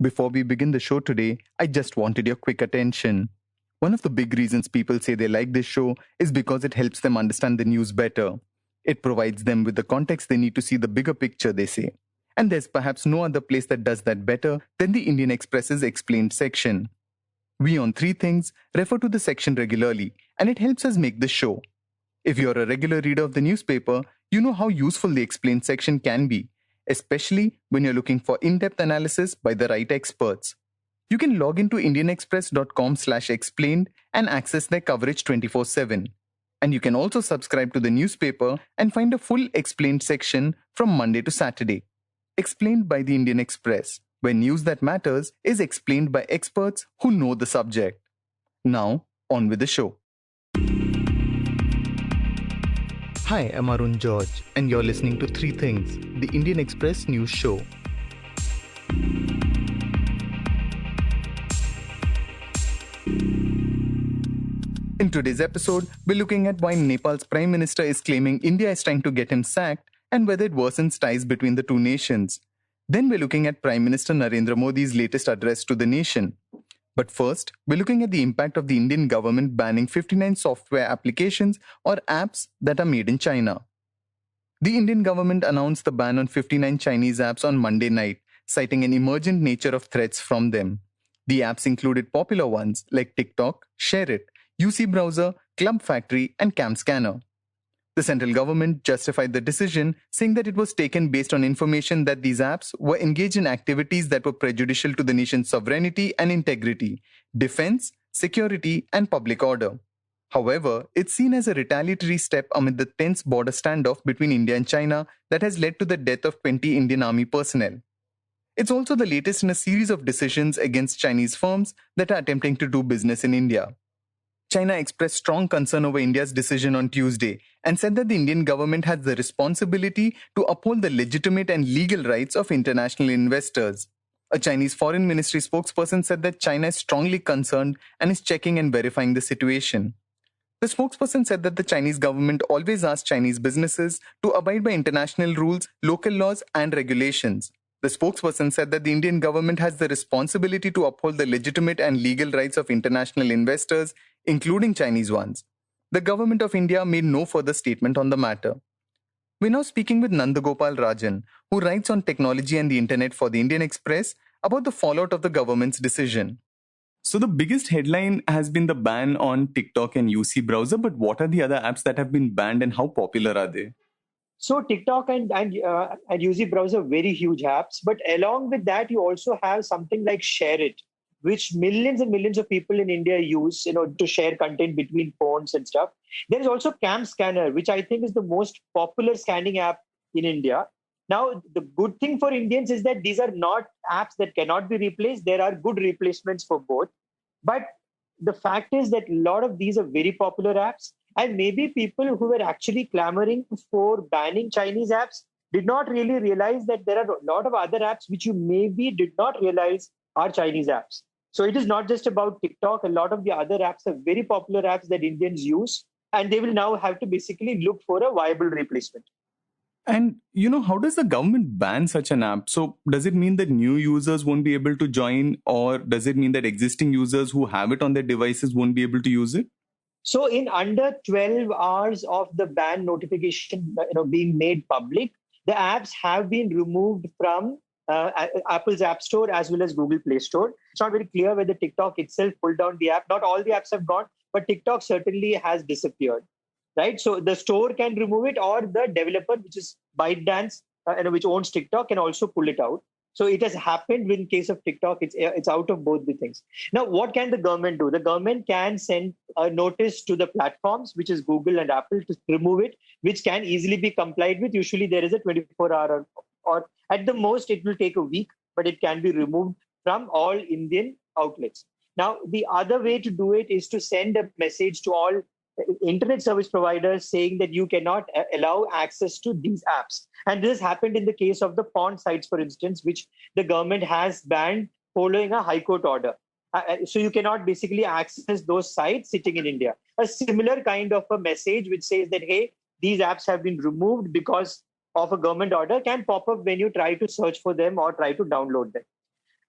Before we begin the show today, I just wanted your quick attention. One of the big reasons people say they like this show is because it helps them understand the news better. It provides them with the context they need to see the bigger picture, they say. And there's perhaps no other place that does that better than the Indian Express's Explained section. We on Three Things refer to the section regularly, and it helps us make this show. If you're a regular reader of the newspaper, you know how useful the Explained section can be, especially when you're looking for in-depth analysis by the right experts. You can log into indianexpress.com/explained and access their coverage 24/7. And you can also subscribe to the newspaper and find a full Explained section from Monday to Saturday. Explained by the Indian Express, where news that matters is explained by experts who know the subject. Now, on with the show. Hi, I'm Arun George, and you're listening to Three Things, the Indian Express news show. In today's episode, we're looking at why Nepal's Prime Minister is claiming India is trying to get him sacked and whether it worsens ties between the two nations. Then we're looking at Prime Minister Narendra Modi's latest address to the nation. But first, we're looking at the impact of the Indian government banning 59 software applications or apps that are made in China. The Indian government announced the ban on 59 Chinese apps on Monday night, citing an emergent nature of threats from them. The apps included popular ones like TikTok, ShareIt, UC Browser, Club Factory, and Cam Scanner. The central government justified the decision, saying that it was taken based on information that these apps were engaged in activities that were prejudicial to the nation's sovereignty and integrity, defense, security, and public order. However, it's seen as a retaliatory step amid the tense border standoff between India and China that has led to the death of 20 Indian Army personnel. It's also the latest in a series of decisions against Chinese firms that are attempting to do business in India. China expressed strong concern over India's decision on Tuesday and said that the Indian government has the responsibility to uphold the legitimate and legal rights of international investors. A Chinese Foreign Ministry spokesperson said that China is strongly concerned and is checking and verifying the situation. The spokesperson said that the Chinese government always asks Chinese businesses to abide by international rules, local laws, and regulations. The spokesperson said that the Indian government has the responsibility to uphold the legitimate and legal rights of international investors, including Chinese ones. The government of India made no further statement on the matter. We're now speaking with Nandagopal Rajan, who writes on technology and the internet for the Indian Express, about the fallout of the government's decision. So the biggest headline has been the ban on TikTok and UC Browser, but what are the other apps that have been banned and how popular are they? So TikTok and UZ Browser, very huge apps. But along with that, you also have something like ShareIt, which millions and millions of people in India use, to share content between phones and stuff. There is also Cam Scanner, which I think is the most popular scanning app in India. Now, the good thing for Indians is that these are not apps that cannot be replaced. There are good replacements for both. But the fact is that a lot of these are very popular apps. And maybe people who were actually clamoring for banning Chinese apps did not really realize that there are a lot of other apps which you maybe did not realize are Chinese apps. So it is not just about TikTok. A lot of the other apps are very popular apps that Indians use, and they will now have to basically look for a viable replacement. And, how does the government ban such an app? So does it mean that new users won't be able to join, or does it mean that existing users who have it on their devices won't be able to use it? So in under 12 hours of the ban notification being made public, the apps have been removed from Apple's App Store as well as Google Play Store. It's not very clear whether TikTok itself pulled down the app. Not all the apps have gone, but TikTok certainly has disappeared. Right? So the store can remove it, or the developer, which is ByteDance, which owns TikTok, can also pull it out. So it has happened in case of TikTok. It's out of both the things. Now, what can the government do? The government can send a notice to the platforms, which is Google and Apple, to remove it, which can easily be complied with. Usually there is a 24-hour or at the most it will take a week, but it can be removed from all Indian outlets. Now, the other way to do it is to send a message to all internet service providers saying that you cannot allow access to these apps. And this happened in the case of the porn sites, for instance, which the government has banned following a high court order. So you cannot basically access those sites sitting in India. A similar kind of a message which says that, hey, these apps have been removed because of a government order can pop up when you try to search for them or try to download them.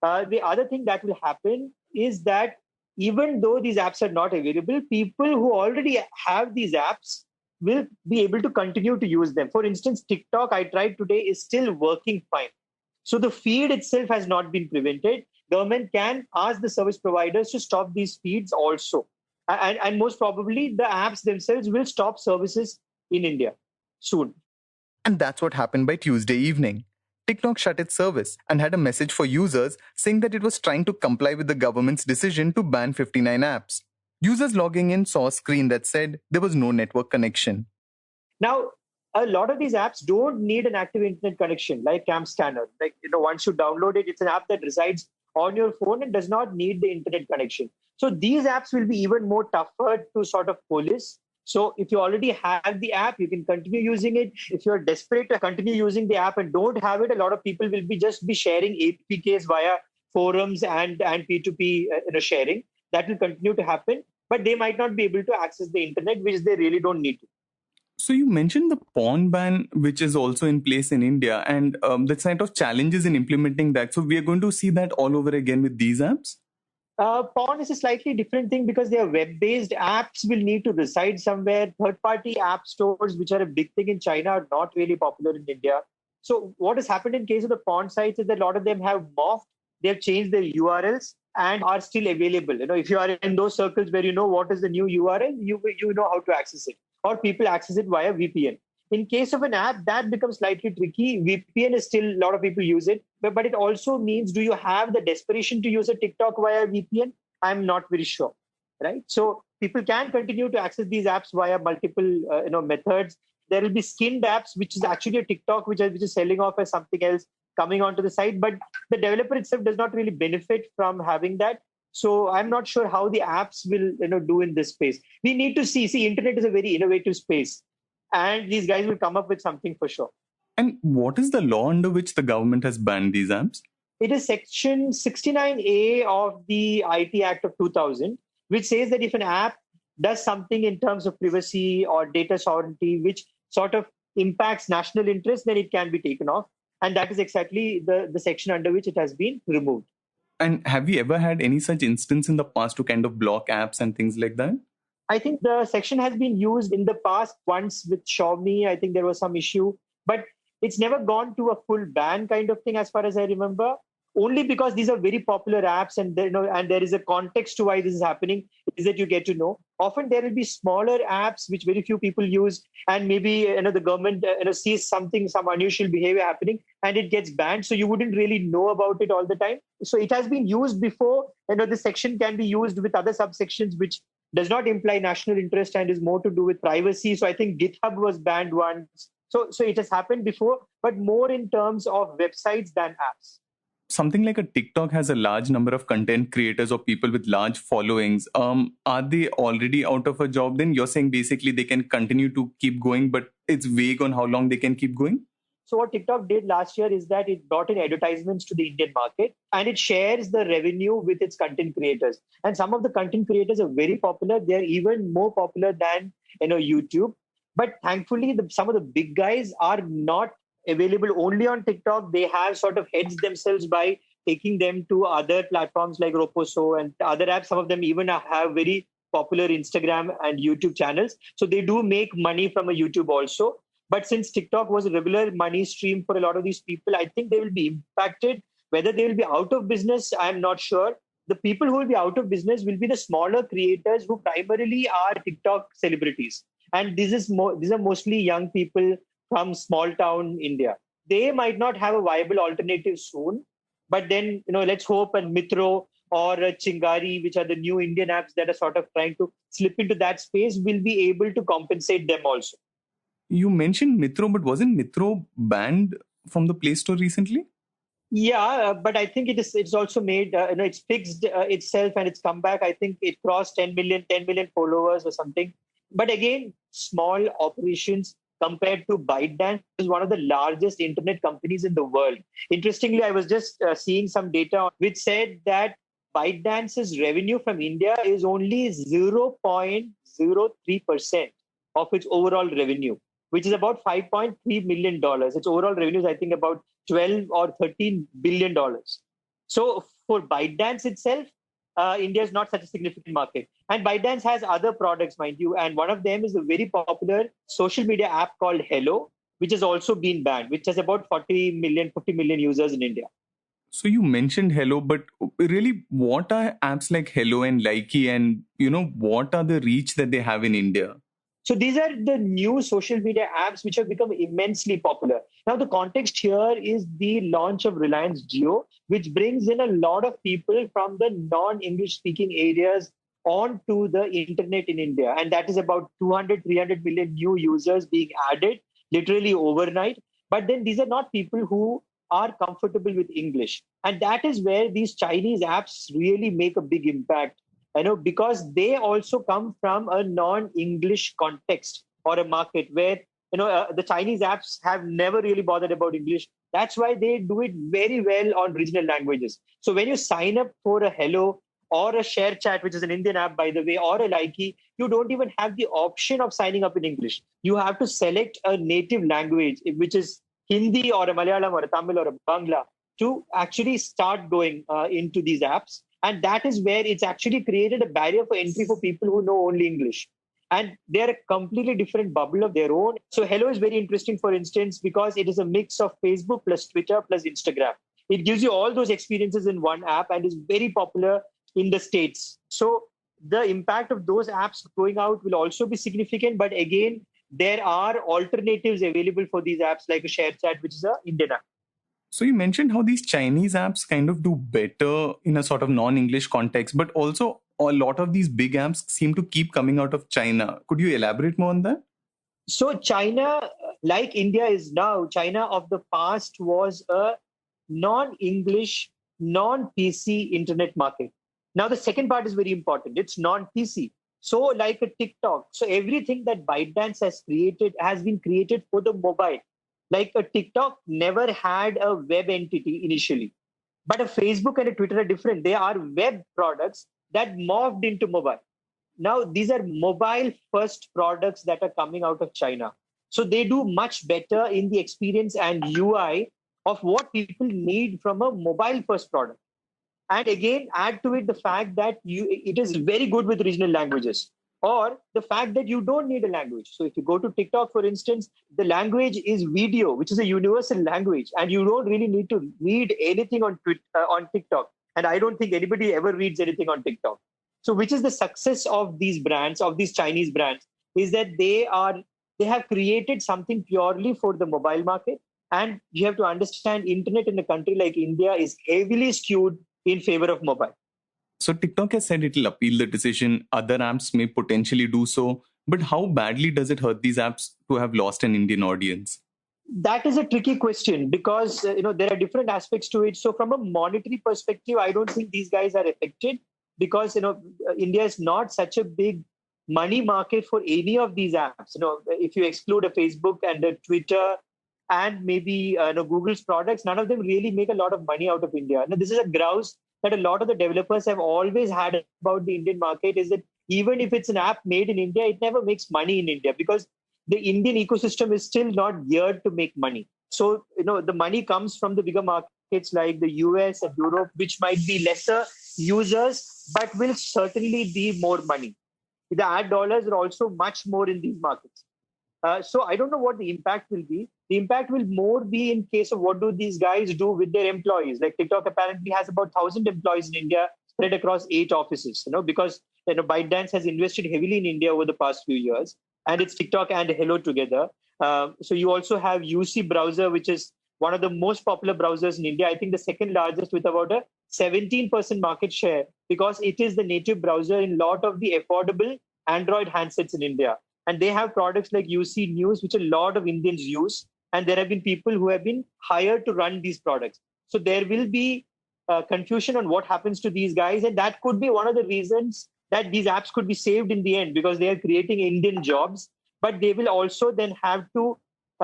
The other thing that will happen is that even though these apps are not available, people who already have these apps will be able to continue to use them. For instance, TikTok, I tried today, is still working fine. So the feed itself has not been prevented. Government can ask the service providers to stop these feeds also. And most probably the apps themselves will stop services in India soon. And that's what happened by Tuesday evening. TikTok shut its service and had a message for users saying that it was trying to comply with the government's decision to ban 59 apps. Users logging in saw a screen that said there was no network connection. Now, a lot of these apps don't need an active internet connection, like Cam Scanner. Like, once you download it, it's an app that resides on your phone and does not need the internet connection. So these apps will be even more tougher to sort of police. So if you already have the app, you can continue using it. If you're desperate to continue using the app and don't have it, a lot of people will be sharing APKs via forums and P2P sharing. That will continue to happen, but they might not be able to access the internet, which they really don't need to. So you mentioned the porn ban, which is also in place in India, and the kind of challenges in implementing that. So we are going to see that all over again with these apps? Porn is a slightly different thing because they are web-based. Apps will need to reside somewhere. Third-party app stores, which are a big thing in China, are not really popular in India. So what has happened in case of the porn sites is that a lot of them have morphed. They have changed their URLs and are still available. If you are in those circles where you know what is the new URL, you know how to access it. Or people access it via VPN. In case of an app, that becomes slightly tricky. VPN is still, a lot of people use it, but it also means, do you have the desperation to use a TikTok via VPN? I'm not very sure, right? So people can continue to access these apps via multiple, methods. There will be skinned apps, which is actually a TikTok, which is selling off as something else coming onto the site, but the developer itself does not really benefit from having that. So I'm not sure how the apps will, do in this space. We need to see. Internet is a very innovative space. And these guys will come up with something for sure. And what is the law under which the government has banned these apps? It is Section 69A of the IT Act of 2000, which says that if an app does something in terms of privacy or data sovereignty, which sort of impacts national interest, then it can be taken off. And that is exactly the section under which it has been removed. And have you ever had any such instance in the past to kind of block apps and things like that? I think the section has been used in the past once with Xiaomi. I think there was some issue, but it's never gone to a full ban kind of thing as far as I remember, only because these are very popular apps and there is a context to why this is happening is that you get to know. Often there will be smaller apps which very few people use and maybe the government sees some unusual behavior happening and it gets banned. So you wouldn't really know about it all the time. So it has been used before. The section can be used with other subsections which does not imply national interest and is more to do with privacy. So I think GitHub was banned once. So it has happened before, but more in terms of websites than apps. Something like a TikTok has a large number of content creators or people with large followings. Are they already out of a job? Then you're saying basically they can continue to keep going, but it's vague on how long they can keep going? So what TikTok did last year is that it brought in advertisements to the Indian market and it shares the revenue with its content creators. And some of the content creators are very popular. They're even more popular than YouTube. But thankfully, some of the big guys are not available only on TikTok. They have sort of hedged themselves by taking them to other platforms like Roposo and other apps. Some of them even have very popular Instagram and YouTube channels. So they do make money from a YouTube also. But since TikTok was a regular money stream for a lot of these people, I think they will be impacted. Whether they will be out of business, I'm not sure. The people who will be out of business will be the smaller creators who primarily are TikTok celebrities. And these are mostly young people from small town India. They might not have a viable alternative soon. But then, let's hope and Mitro or Chingari, which are the new Indian apps that are sort of trying to slip into that space, will be able to compensate them also. You mentioned Mitro, but wasn't Mitro banned from the Play Store recently? Yeah, but I think it's also made, it's fixed itself and it's come back. I think it crossed 10 million followers or something. But again, small operations compared to ByteDance, is one of the largest internet companies in the world. Interestingly, I was just seeing some data which said that ByteDance's revenue from India is only 0.03% of its overall revenue, which is about $5.3 million. Its overall revenue is, I think, about $12 or $13 billion. So for ByteDance itself, India is not such a significant market. And ByteDance has other products, mind you, and one of them is a very popular social media app called Hello, which has also been banned, which has about 40 million, 50 million users in India. So you mentioned Hello, but really, what are apps like Hello and Likey, and what are the reach that they have in India? So these are the new social media apps which have become immensely popular. Now, the context here is the launch of Reliance Jio, which brings in a lot of people from the non-English speaking areas onto the internet in India. And that is about 200, 300 million new users being added literally overnight. But then these are not people who are comfortable with English. And that is where these Chinese apps really make a big impact, because they also come from a non-English context or a market where, the Chinese apps have never really bothered about English. That's why they do it very well on regional languages. So when you sign up for a Hello or a Share Chat, which is an Indian app, by the way, or a Likey, you don't even have the option of signing up in English. You have to select a native language, which is Hindi or a Malayalam or a Tamil or a Bangla, to actually start going into these apps. And that is where it's actually created a barrier for entry for people who know only English. And they're a completely different bubble of their own. So Hello is very interesting, for instance, because it is a mix of Facebook plus Twitter plus Instagram. It gives you all those experiences in one app and is very popular in the States. So the impact of those apps going out will also be significant. But again, there are alternatives available for these apps like a Share Chat, which is an Indian app. So you mentioned how these Chinese apps kind of do better in a sort of non-English context, but also a lot of these big apps seem to keep coming out of China. Could you elaborate more on that? So China, like India is now, China of the past was a non-English, non-PC internet market. Now the second part is very important. It's non-PC. So like a TikTok. So everything that ByteDance has created has been created for the mobile. Like a TikTok never had a web entity initially. But a Facebook and a Twitter are different. They are web products that morphed into mobile. Now, these are mobile first products that are coming out of China. So they do much better in the experience and UI of what people need from a mobile first product. And again, add to it the fact that it is very good with regional languages, or the fact that you don't need a language. So if you go to TikTok, for instance, the language is video, which is a universal language, and you don't really need to read anything on TikTok. And I don't think anybody ever reads anything on TikTok. So which is the success of these brands, of these Chinese brands, is that they have created something purely for the mobile market. And you have to understand, internet in a country like India is heavily skewed in favor of mobile. So TikTok has said it'll appeal the decision. Other apps may potentially do so. But how badly does it hurt these apps to have lost an Indian audience? That is a tricky question because there are different aspects to it. So from a monetary perspective, I don't think these guys are affected because India is not such a big money market for any of these apps. If you exclude a Facebook and a Twitter and maybe Google's products, none of them really make a lot of money out of India. Now, this is a grouse that a lot of the developers have always had about the Indian market, is that even if it's an app made in India, it never makes money in India because the Indian ecosystem is still not geared to make money. So, the money comes from the bigger markets like the US and Europe, which might be lesser users, but will certainly be more money. The ad dollars are also much more in these markets. So I don't know what the impact will be. The impact will more be in case of what do these guys do with their employees. Like TikTok apparently has about 1,000 employees in India spread across 8 offices, because ByteDance has invested heavily in India over the past few years, and it's TikTok and Hello together. So you also have UC browser, which is one of the most popular browsers in India. I think the second largest with about a 17% market share because it is the native browser in a lot of the affordable Android handsets in India. And they have products like UC News, which a lot of Indians use. And there have been people who have been hired to run these products. So there will be confusion on what happens to these guys. And that could be one of the reasons that these apps could be saved in the end because they are creating Indian jobs. But they will also then have to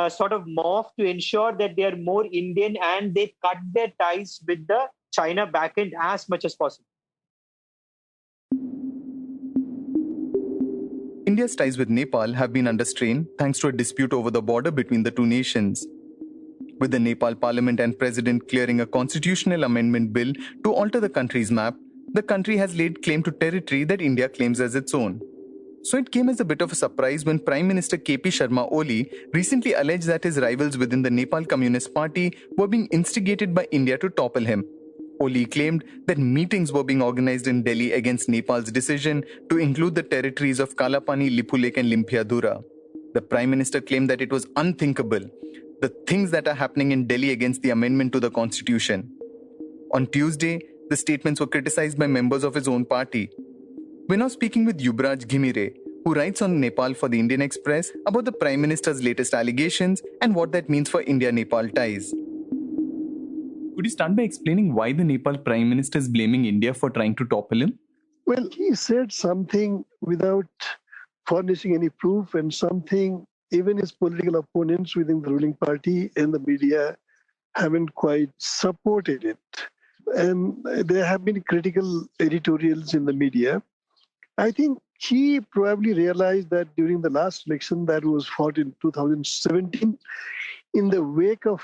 sort of morph to ensure that they are more Indian and they cut their ties with the China backend as much as possible. India's ties with Nepal have been under strain thanks to a dispute over the border between the two nations. With the Nepal parliament and president clearing a constitutional amendment bill to alter the country's map, the country has laid claim to territory that India claims as its own. So it came as a bit of a surprise when Prime Minister KP Sharma Oli recently alleged that his rivals within the Nepal Communist Party were being instigated by India to topple him. Oli claimed that meetings were being organized in Delhi against Nepal's decision to include the territories of Kalapani, Lipulekh and Limpiadhura. The Prime Minister claimed that it was unthinkable, the things that are happening in Delhi against the amendment to the constitution. On Tuesday, the statements were criticized by members of his own party. We're now speaking with Yubraj Ghimire, who writes on Nepal for the Indian Express about the Prime Minister's latest allegations and what that means for India-Nepal ties. Could you start by explaining why the Nepal Prime Minister is blaming India for trying to topple him? Well, he said something without furnishing any proof, and something even his political opponents within the ruling party and the media haven't quite supported it. And there have been critical editorials in the media. I think he probably realized that during the last election that was fought in 2017, in the wake of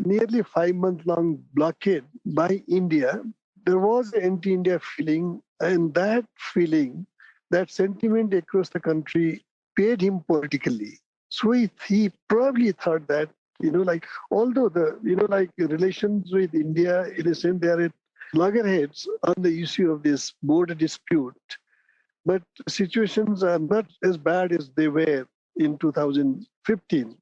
nearly 5-month-long blockade by India, there was an anti-India feeling, and that feeling, that sentiment across the country paid him politically. So he probably thought that, although the, relations with India, in a sense, they are at loggerheads on the issue of this border dispute, but situations are not as bad as they were in 2015.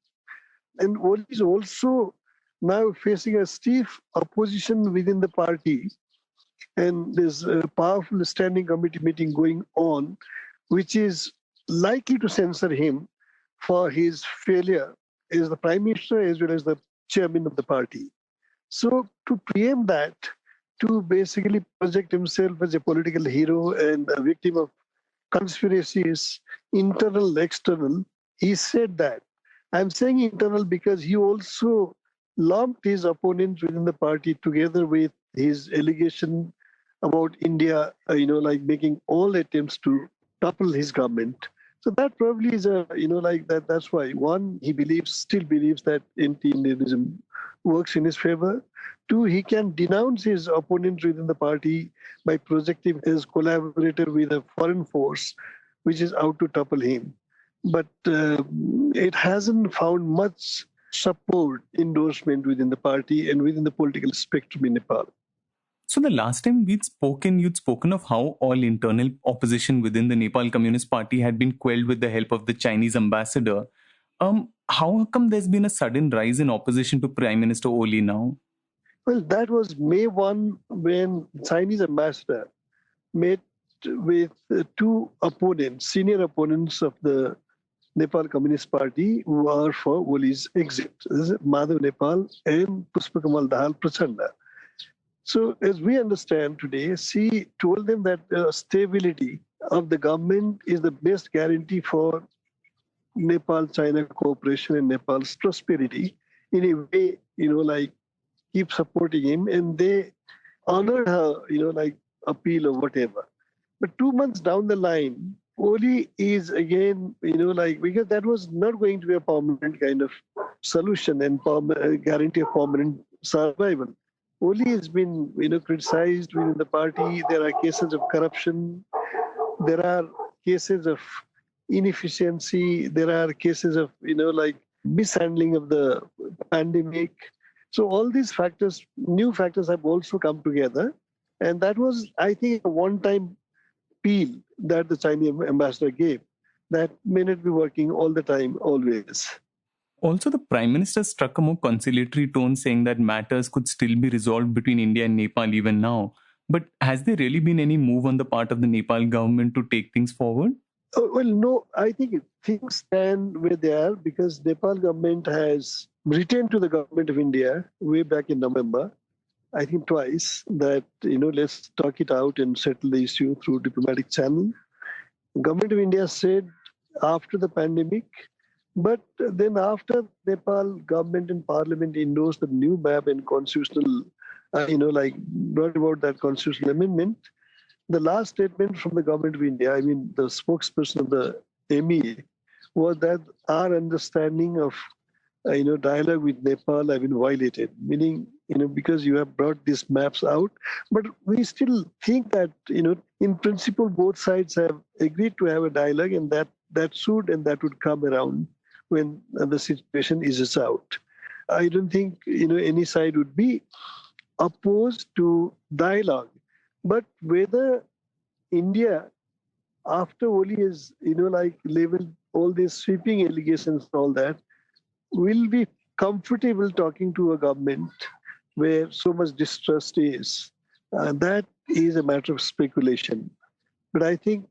And Oli is also now facing a stiff opposition within the party. And there's a powerful standing committee meeting going on, which is likely to censor him for his failure as the prime minister as well as the chairman of the party. So to preempt that, to basically project himself as a political hero and a victim of conspiracies, internal, external, he said that. I'm saying internal because he also lumped his opponents within the party together with his allegation about India, making all attempts to topple his government. So that probably is that's why, one, he still believes that anti-Indianism works in his favor. Two, he can denounce his opponents within the party by projecting his collaborator with a foreign force, which is out to topple him. But it hasn't found much support, endorsement within the party and within the political spectrum in Nepal. So the last time you'd spoken of how all internal opposition within the Nepal Communist Party had been quelled with the help of the Chinese ambassador. How come there's been a sudden rise in opposition to Prime Minister Oli now? Well, that was May 1 when Chinese ambassador met with two opponents, senior opponents of the Nepal Communist Party who are for Oli's exit. This is Madhav Nepal and Pushpakamal Dahal Prachanda. So as we understand today, she told them that stability of the government is the best guarantee for Nepal-China cooperation and Nepal's prosperity. In a way, keep supporting him, and they honored her, appeal or whatever. But 2 months down the line, Oli is again, because that was not going to be a permanent kind of solution and guarantee of permanent survival. Oli has been, criticized within the party. There are cases of corruption. There are cases of inefficiency. There are cases of, mishandling of the pandemic. So all these factors, new factors have also come together. And that was, I think, a one-time appeal that the Chinese ambassador gave that may not be working all the time, always. Also, the Prime Minister struck a more conciliatory tone, saying that matters could still be resolved between India and Nepal even now. But has there really been any move on the part of the Nepal government to take things forward? Well, no, I think things stand where they are because Nepal government has written to the government of India way back in November, I think twice, that, let's talk it out and settle the issue through diplomatic channel. Government of India said after the pandemic, but then after Nepal government and parliament endorsed the new map and constitutional, brought about that constitutional amendment, the last statement from the government of India, the spokesperson of the MEA, was that our understanding of dialogue with Nepal have been violated, meaning, because you have brought these maps out. But we still think that, in principle, both sides have agreed to have a dialogue, and that would come around when the situation eases out. I don't think, any side would be opposed to dialogue. But whether India, after Oli has, leveled all these sweeping allegations and all that, will be comfortable talking to a government where so much distrust is. That is a matter of speculation. But I think,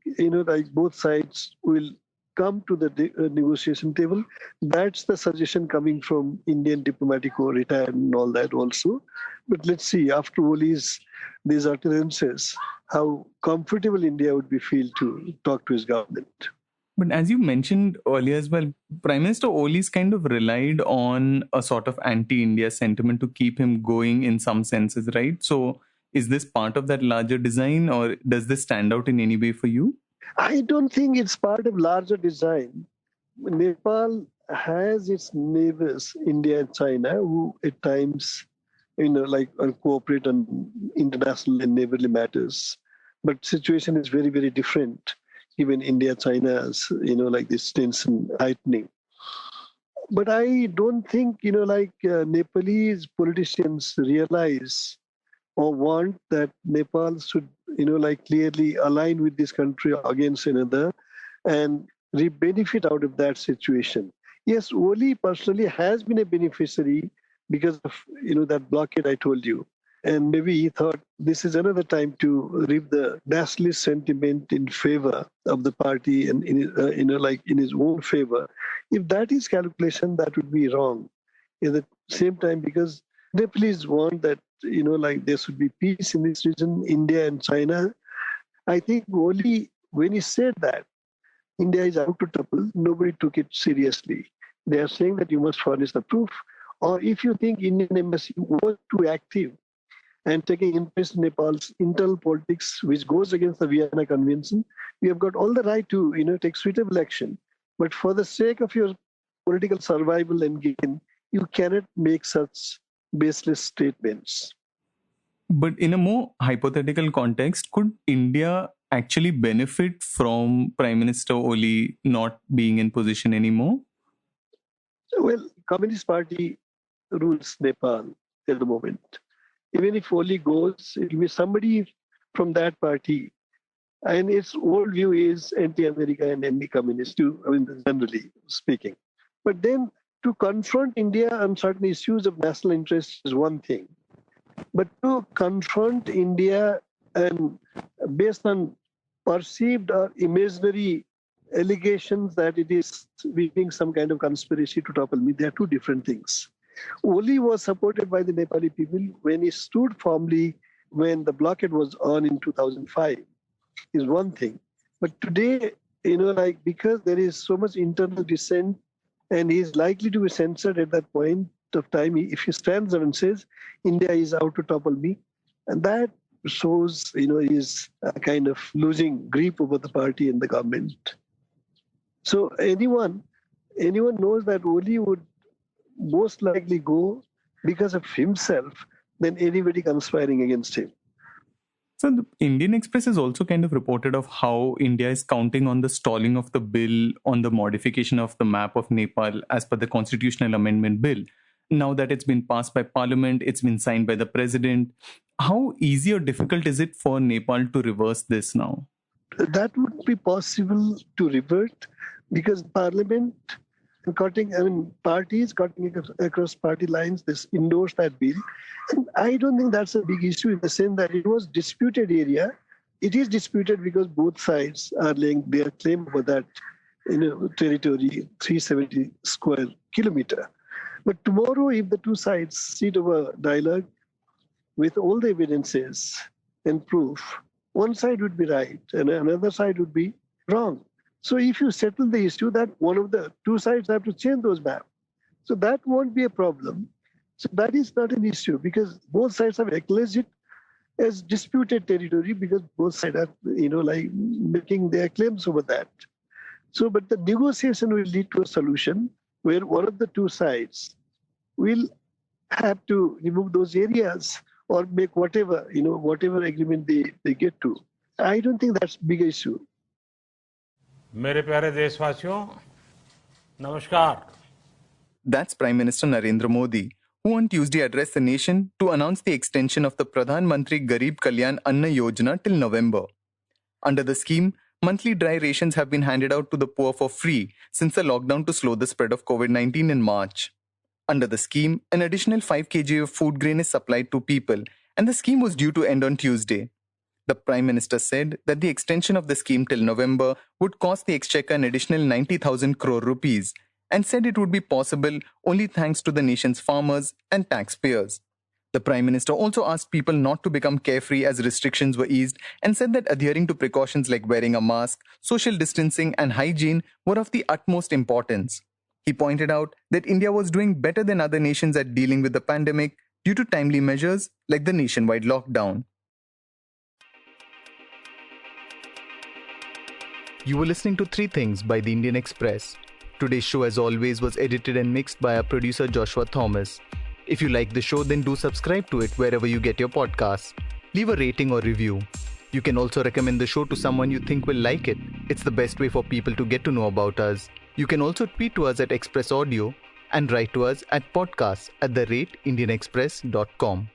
both sides will come to the negotiation table. That's the suggestion coming from Indian diplomatic corps, retired and all that also. But let's see, after all these utterances, how comfortable India would be feel to talk to his government. But as you mentioned earlier as well, Prime Minister Oli's kind of relied on a sort of anti-India sentiment to keep him going in some senses, right? So is this part of that larger design, or does this stand out in any way for you? I don't think it's part of larger design. Nepal has its neighbors, India and China, who at times, cooperate on international and neighborly matters. But situation is very, very different. Even India, China's, this tension heightening. But I don't think, Nepalese politicians realize or want that Nepal should, clearly align with this country against another and benefit out of that situation. Yes, Oli personally has been a beneficiary because of, that blockade I told you. And maybe he thought this is another time to reap the nationalist sentiment in favor of the party and in his own favor. If that is calculation, that would be wrong. At the same time, because Nepalese want that there should be peace in this region, India and China. I think only when he said that India is out to topple, nobody took it seriously. They are saying that you must furnish the proof, or if you think Indian embassy was too active and taking interest in Nepal's internal politics, which goes against the Vienna Convention, you have got all the right to, take suitable action. But for the sake of your political survival and gain, you cannot make such baseless statements. But in a more hypothetical context, could India actually benefit from Prime Minister Oli not being in position anymore? Well, Communist Party rules Nepal at the moment. Even if Oli goes, it will be somebody from that party. And its whole view is anti-America and anti-communist, generally speaking. But then to confront India on certain issues of national interest is one thing. But to confront India and based on perceived or imaginary allegations that it is weaving some kind of conspiracy to topple me, they are two different things. Oli was supported by the Nepali people when he stood firmly when the blockade was on in 2005, is one thing. But today, because there is so much internal dissent and he is likely to be censored at that point of time, if he stands up and says, India is out to topple me, and that shows, is kind of losing grip over the party and the government. So anyone knows that Oli would most likely go because of himself than anybody conspiring against him. So the Indian Express has also kind of reported of how India is counting on the stalling of the bill on the modification of the map of Nepal as per the constitutional amendment bill. Now that it's been passed by Parliament, it's been signed by the President. How easy or difficult is it for Nepal to reverse this now? That would be possible to revert because Parliament parties cutting across party lines, this endorsed that bill. And I don't think that's a big issue in the sense that it was disputed area. It is disputed because both sides are laying their claim for that territory, 370 square kilometer. But tomorrow, if the two sides sit over dialogue with all the evidences and proof, one side would be right and another side would be wrong. So if you settle the issue that one of the two sides have to change those maps, so that won't be a problem. So that is not an issue because both sides have acknowledged it as disputed territory because both sides are, making their claims over that. So, but the negotiation will lead to a solution where one of the two sides will have to remove those areas or make whatever agreement they get to. I don't think that's a big issue. मेरे प्यारे देशवासियों, नमस्कार। That's Prime Minister Narendra Modi, who on Tuesday addressed the nation to announce the extension of the Pradhan Mantri Garib Kalyan Anna Yojana till November. Under the scheme, monthly dry rations have been handed out to the poor for free since the lockdown to slow the spread of COVID-19 in March. Under the scheme, an additional 5 kg of food grain is supplied to people, and the scheme was due to end on Tuesday. The Prime Minister said that the extension of the scheme till November would cost the Exchequer an additional 90,000 crore rupees, and said it would be possible only thanks to the nation's farmers and taxpayers. The Prime Minister also asked people not to become carefree as restrictions were eased and said that adhering to precautions like wearing a mask, social distancing, and hygiene were of the utmost importance. He pointed out that India was doing better than other nations at dealing with the pandemic due to timely measures like the nationwide lockdown. You were listening to Three Things by The Indian Express. Today's show, as always, was edited and mixed by our producer Joshua Thomas. If you like the show, then do subscribe to it wherever you get your podcasts. Leave a rating or review. You can also recommend the show to someone you think will like it. It's the best way for people to get to know about us. You can also tweet to us at Express Audio and write to us at podcasts@indianexpress.com.